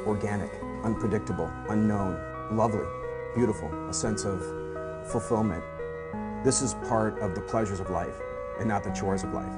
organic, unpredictable, unknown, lovely, beautiful, a sense of fulfillment. This is part of the pleasures of life and not the chores of life.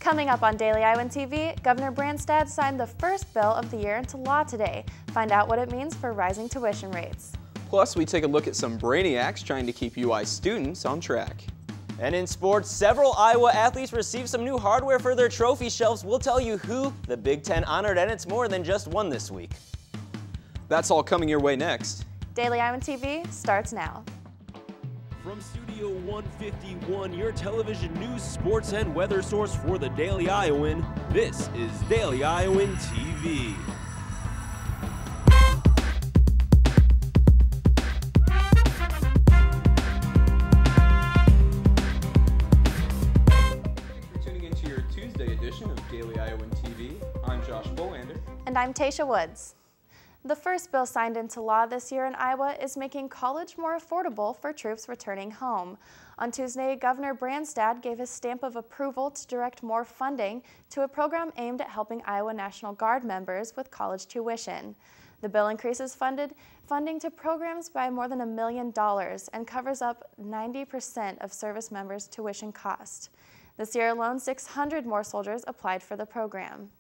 Coming up on Daily Iowan TV, Governor Branstad signed the first bill of the year into law today. Find out what it means for rising tuition rates. Plus, we take a look at some brainiacs trying to keep UI students on track. And in sports, several Iowa athletes received some new hardware for their trophy shelves. We'll tell you who the Big Ten honored, and it's more than just one this week. That's all coming your way next. Daily Iowan TV starts now. From Studio 151, your television news, sports, and weather source for the Daily Iowan, this is Daily Iowan TV. Thanks for tuning into your Tuesday edition of Daily Iowan TV. I'm Josh Bolander. And I'm Tasha Woods. The first bill signed into law this year in Iowa is making college more affordable for troops returning home. On Tuesday, Governor Branstad gave his stamp of approval to direct more funding to a program aimed at helping Iowa National Guard members with college tuition. The bill increases funding to programs by more than $1 million and covers up 90% of service members' tuition cost. This year alone, 600 more soldiers applied for the program.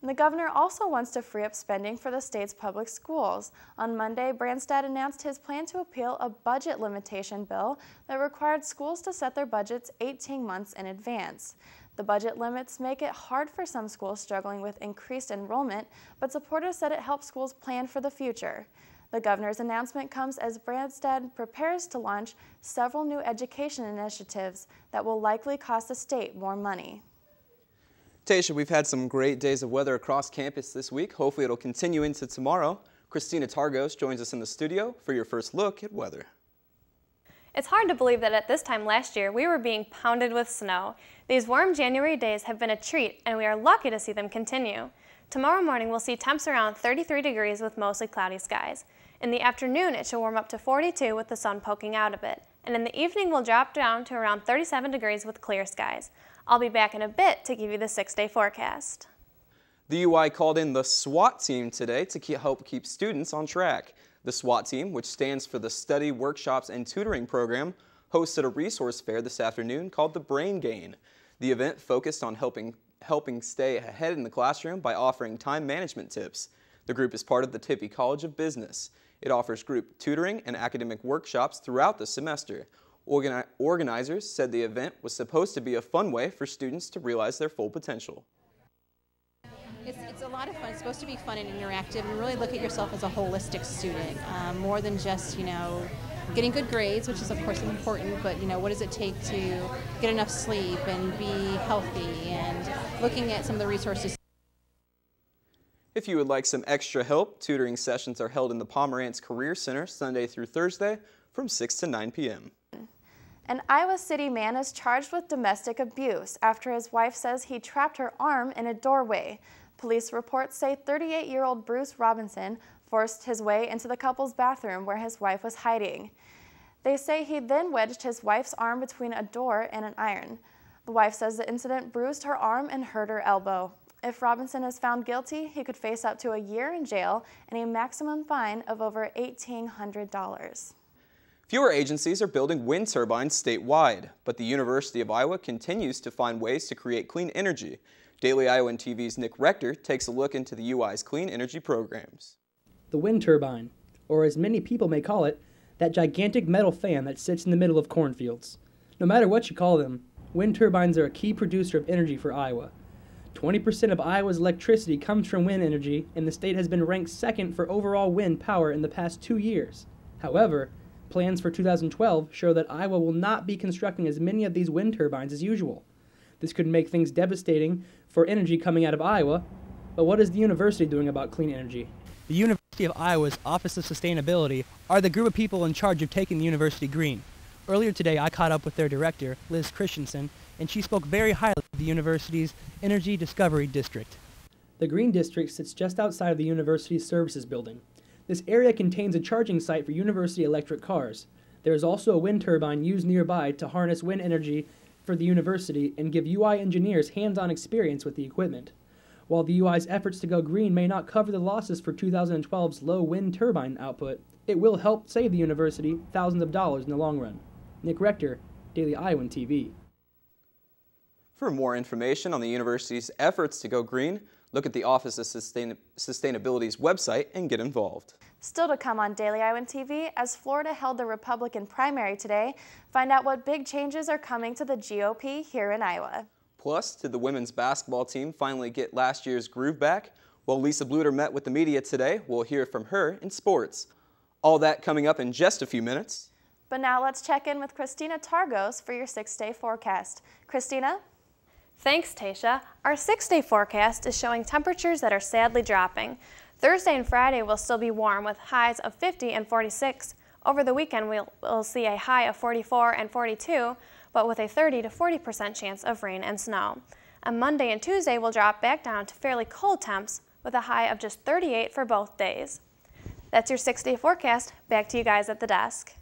And the governor also wants to free up spending for the state's public schools. On Monday, Branstad announced his plan to appeal a budget limitation bill that required schools to set their budgets 18 months in advance. The budget limits make it hard for some schools struggling with increased enrollment, but supporters said it helps schools plan for the future. The governor's announcement comes as Branstad prepares to launch several new education initiatives that will likely cost the state more money. Tasha, we've had some great days of weather across campus this week. Hopefully it'll continue into tomorrow. Christina Targos joins us in the studio for your first look at weather. It's hard to believe that at this time last year we were being pounded with snow. These warm January days have been a treat, and we are lucky to see them continue. Tomorrow morning we'll see temps around 33 degrees with mostly cloudy skies. In the afternoon it should warm up to 42 with the sun poking out a bit. And in the evening we'll drop down to around 37 degrees with clear skies. I'll be back in a bit to give you the 6-day forecast. The UI called in the SWAT team today to help keep students on track. The SWAT team, which stands for the Study, Workshops, and Tutoring Program, hosted a resource fair this afternoon called the Brain Gain. The event focused on helping stay ahead in the classroom by offering time management tips. The group is part of the Tippie College of Business. It offers group tutoring and academic workshops throughout the semester. Organizers said the event was supposed to be a fun way for students to realize their full potential. It's a lot of fun. It's supposed to be fun and interactive and really look at yourself as a holistic student, more than just, getting good grades, which is of course important, but what does it take to get enough sleep and be healthy, and looking at some of the resources. If you would like some extra help, tutoring sessions are held in the Pomerantz Career Center Sunday through Thursday from 6 to 9 p.m. An Iowa City man is charged with domestic abuse after his wife says he trapped her arm in a doorway. Police reports say 38-year-old Bruce Robinson forced his way into the couple's bathroom where his wife was hiding. They say he then wedged his wife's arm between a door and an iron. The wife says the incident bruised her arm and hurt her elbow. If Robinson is found guilty, he could face up to a year in jail and a maximum fine of over $1,800. Fewer agencies are building wind turbines statewide, but the University of Iowa continues to find ways to create clean energy. Daily Iowan TV's Nick Rector takes a look into the UI's clean energy programs. The wind turbine, or as many people may call it, that gigantic metal fan that sits in the middle of cornfields. No matter what you call them, wind turbines are a key producer of energy for Iowa. 20% of Iowa's electricity comes from wind energy, and the state has been ranked second for overall wind power in the past 2 years. However, plans for 2012 show that Iowa will not be constructing as many of these wind turbines as usual. This could make things devastating for energy coming out of Iowa, but what is the university doing about clean energy? The University of Iowa's Office of Sustainability are the group of people in charge of taking the university green. Earlier today, I caught up with their director, Liz Christensen, and she spoke very highly of the university's Energy Discovery District. The Green District sits just outside of the university's services building. This area contains a charging site for university electric cars. There is also a wind turbine used nearby to harness wind energy for the university and give UI engineers hands-on experience with the equipment. While the UI's efforts to go green may not cover the losses for 2012's low wind turbine output, it will help save the university thousands of dollars in the long run. Nick Rector, Daily Iowan TV. For more information on the university's efforts to go green, look at the Office of Sustainability's website and get involved. Still to come on Daily Iowan TV, as Florida held the Republican primary today, find out what big changes are coming to the GOP here in Iowa. Plus, did the women's basketball team finally get last year's groove back? Well, Lisa Bluter met with the media today. We'll hear from her in sports. All that coming up in just a few minutes. But now let's check in with Christina Targos for your 6-day forecast. Christina? Thanks, Tasha. Our 6-day forecast is showing temperatures that are sadly dropping. Thursday and Friday will still be warm with highs of 50 and 46. Over the weekend, we'll see a high of 44 and 42, but with a 30 to 40% chance of rain and snow. On Monday and Tuesday, we'll drop back down to fairly cold temps with a high of just 38 for both days. That's your 6-day forecast. Back to you guys at the desk.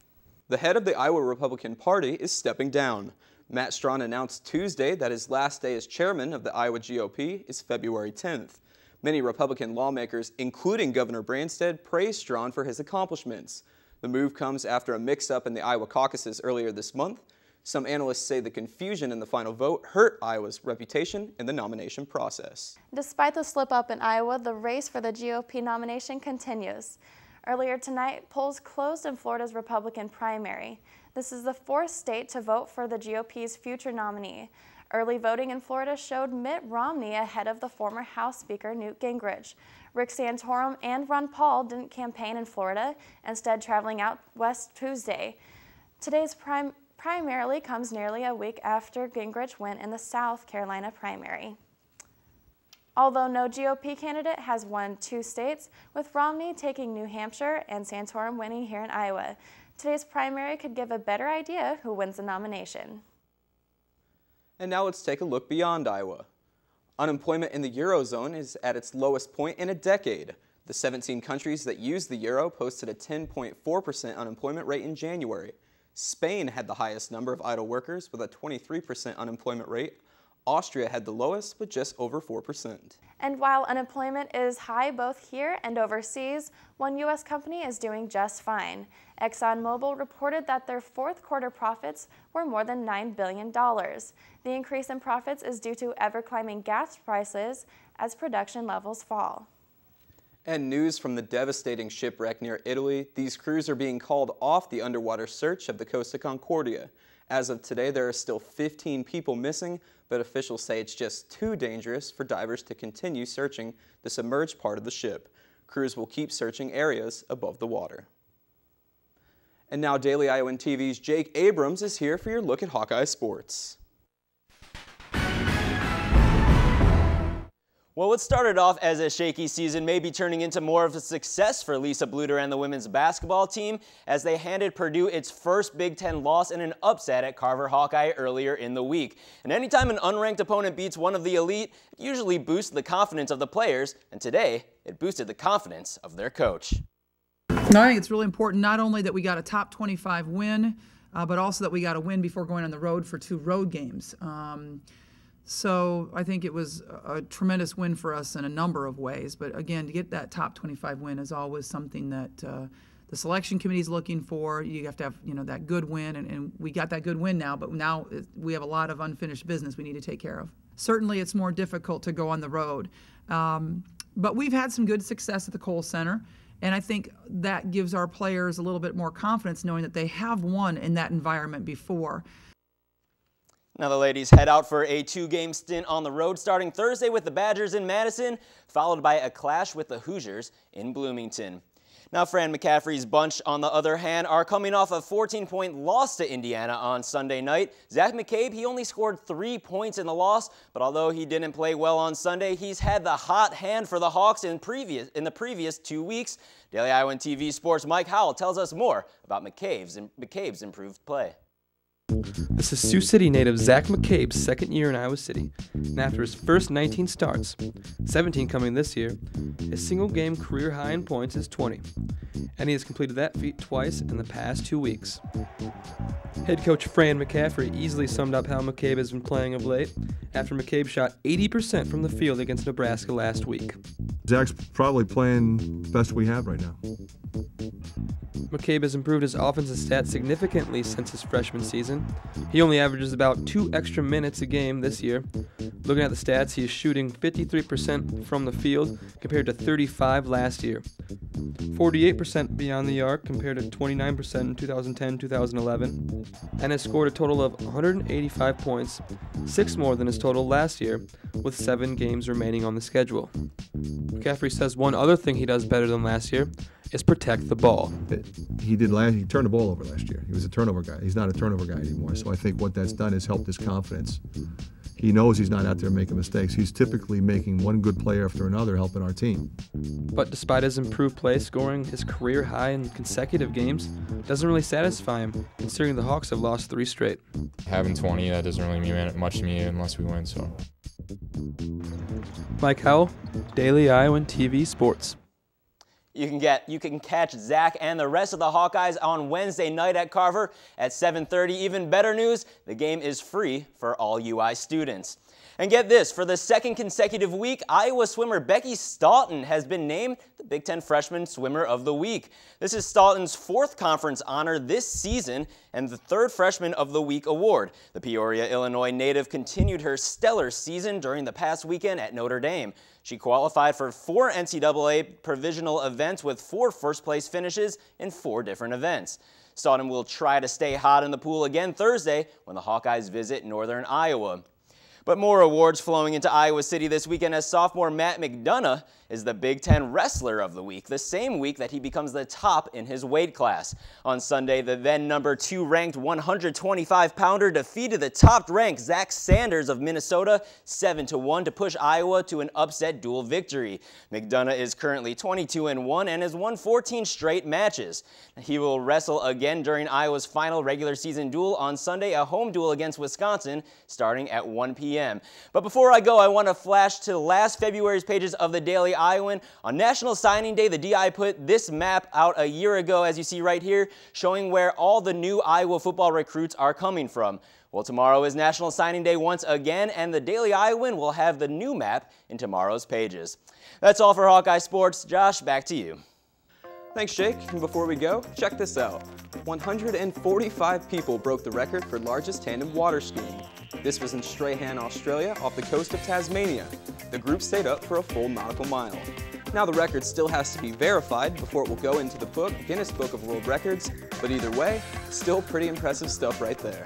The head of the Iowa Republican Party is stepping down. Matt Strawn announced Tuesday that his last day as chairman of the Iowa GOP is February 10th. Many Republican lawmakers, including Governor Branstad, praised Strawn for his accomplishments. The move comes after a mix-up in the Iowa caucuses earlier this month. Some analysts say the confusion in the final vote hurt Iowa's reputation in the nomination process. Despite the slip-up in Iowa, the race for the GOP nomination continues. Earlier tonight, polls closed in Florida's Republican primary. This is the 4th state to vote for the GOP's future nominee. Early voting in Florida showed Mitt Romney ahead of the former House Speaker Newt Gingrich. Rick Santorum and Ron Paul didn't campaign in Florida, instead traveling out west Tuesday. Today's primarily comes nearly a week after Gingrich went in the South Carolina primary. Although no GOP candidate has won 2 states, with Romney taking New Hampshire and Santorum winning here in Iowa, today's primary could give a better idea who wins the nomination. And now let's take a look beyond Iowa. Unemployment in the Eurozone is at its lowest point in a decade. The 17 countries that use the euro posted a 10.4% unemployment rate in January. Spain had the highest number of idle workers with a 23% unemployment rate. Austria had the lowest with just over 4%. And while unemployment is high both here and overseas, one U.S. company is doing just fine. ExxonMobil reported that their 4th quarter profits were more than $9 billion. The increase in profits is due to ever-climbing gas prices as production levels fall. And news from the devastating shipwreck near Italy. These crews are being called off the underwater search of the Costa Concordia. As of today, there are still 15 people missing, but officials say it's just too dangerous for divers to continue searching the submerged part of the ship. Crews will keep searching areas above the water. And now Daily Iowan TV's Jake Abrams is here for your look at Hawkeye Sports. Well, what started off as a shaky season may be turning into more of a success for Lisa Bluter and the women's basketball team as they handed Purdue its first Big Ten loss in an upset at Carver Hawkeye earlier in the week. And anytime an unranked opponent beats one of the elite, it usually boosts the confidence of the players, and today it boosted the confidence of their coach. I think it's really important not only that we got a top 25 win, but also that we got a win before going on the road for 2 road games. So I think it was a tremendous win for us in a number of ways. But again, to get that top 25 win is always something that the selection committee is looking for. You have to have, that good win, and we got that good win now. But now we have a lot of unfinished business we need to take care of. Certainly, it's more difficult to go on the road, but we've had some good success at the Kohl Center. And I think that gives our players a little bit more confidence knowing that they have won in that environment before. Now the ladies head out for a 2-game stint on the road starting Thursday with the Badgers in Madison, followed by a clash with the Hoosiers in Bloomington. Now Fran McCaffrey's bunch, on the other hand, are coming off a 14-point loss to Indiana on Sunday night. Zach McCabe, he only scored 3 points in the loss, but although he didn't play well on Sunday, he's had the hot hand for the Hawks in the previous 2 weeks. Daily Iowan TV Sports' Mike Howell tells us more about McCabe's improved play. This is Sioux City native Zach McCabe's second year in Iowa City, and after his first 19 starts, 17 coming this year, his single-game career high in points is 20, and he has completed that feat twice in the past 2 weeks. Head coach Fran McCaffrey easily summed up how McCabe has been playing of late after McCabe shot 80% from the field against Nebraska last week. Zach's probably playing best we have right now. McCabe has improved his offensive stats significantly since his freshman season. He only averages about 2 extra minutes a game this year. Looking at the stats, he is shooting 53% from the field compared to 35% last year. 48% beyond the arc compared to 29% in 2010-2011, and has scored a total of 185 points, 6 more than his total last year, with 7 games remaining on the schedule. McCaffrey says one other thing he does better than last year is protect the ball. He turned the ball over last year. He was a turnover guy. He's not a turnover guy anymore. So I think what that's done is helped his confidence. He knows he's not out there making mistakes. He's typically making one good play after another helping our team. But despite his improved play, scoring his career high in consecutive games doesn't really satisfy him, considering the Hawks have lost 3 straight. Having 20, that doesn't really mean much to me unless we win, so. Mike Howell, Daily Iowan TV Sports. You can catch Zach and the rest of the Hawkeyes on Wednesday night at Carver at 7:30. Even better news, the game is free for all UI students. And get this, for the second consecutive week, Iowa swimmer Becky Staunton has been named the Big Ten Freshman Swimmer of the Week. This is Staunton's 4th conference honor this season and the 3rd Freshman of the Week award. The Peoria, Illinois native continued her stellar season during the past weekend at Notre Dame. She qualified for 4 NCAA provisional events with 4 first-place finishes in 4 different events. Staunton will try to stay hot in the pool again Thursday when the Hawkeyes visit Northern Iowa. But more awards flowing into Iowa City this weekend as sophomore Matt McDonough is the Big Ten Wrestler of the Week, the same week that he becomes the top in his weight class. On Sunday, the then number 2 ranked 125-pounder defeated the top-ranked Zach Sanders of Minnesota 7-1 to push Iowa to an upset duel victory. McDonough is currently 22-1 and has won 14 straight matches. He will wrestle again during Iowa's final regular season duel on Sunday, a home duel against Wisconsin, starting at 1 p.m. But before I go, I want to flash to last February's pages of the Daily Iowan. On National Signing Day, the DI put this map out a year ago, as you see right here, showing where all the new Iowa football recruits are coming from. Well, tomorrow is National Signing Day once again, and the Daily Iowan will have the new map in tomorrow's pages. That's all for Hawkeye Sports. Josh, back to you. Thanks, Jake. And before we go, check this out. 145 people broke the record for largest tandem water skiing. This was in Strahan, Australia, off the coast of Tasmania. The group stayed up for a full nautical mile. Now the record still has to be verified before it will go into the Guinness Book of World Records, but either way, still pretty impressive stuff right there.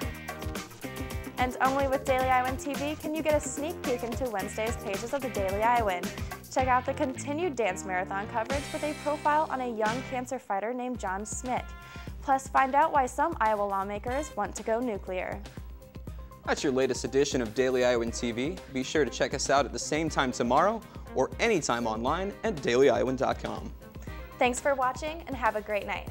And only with Daily Iowan TV can you get a sneak peek into Wednesday's pages of the Daily Iowan. Check out the continued dance marathon coverage with a profile on a young cancer fighter named John Smith. Plus, find out why some Iowa lawmakers want to go nuclear. That's your latest edition of Daily Iowan TV. Be sure to check us out at the same time tomorrow or anytime online at dailyiowan.com. Thanks for watching and have a great night.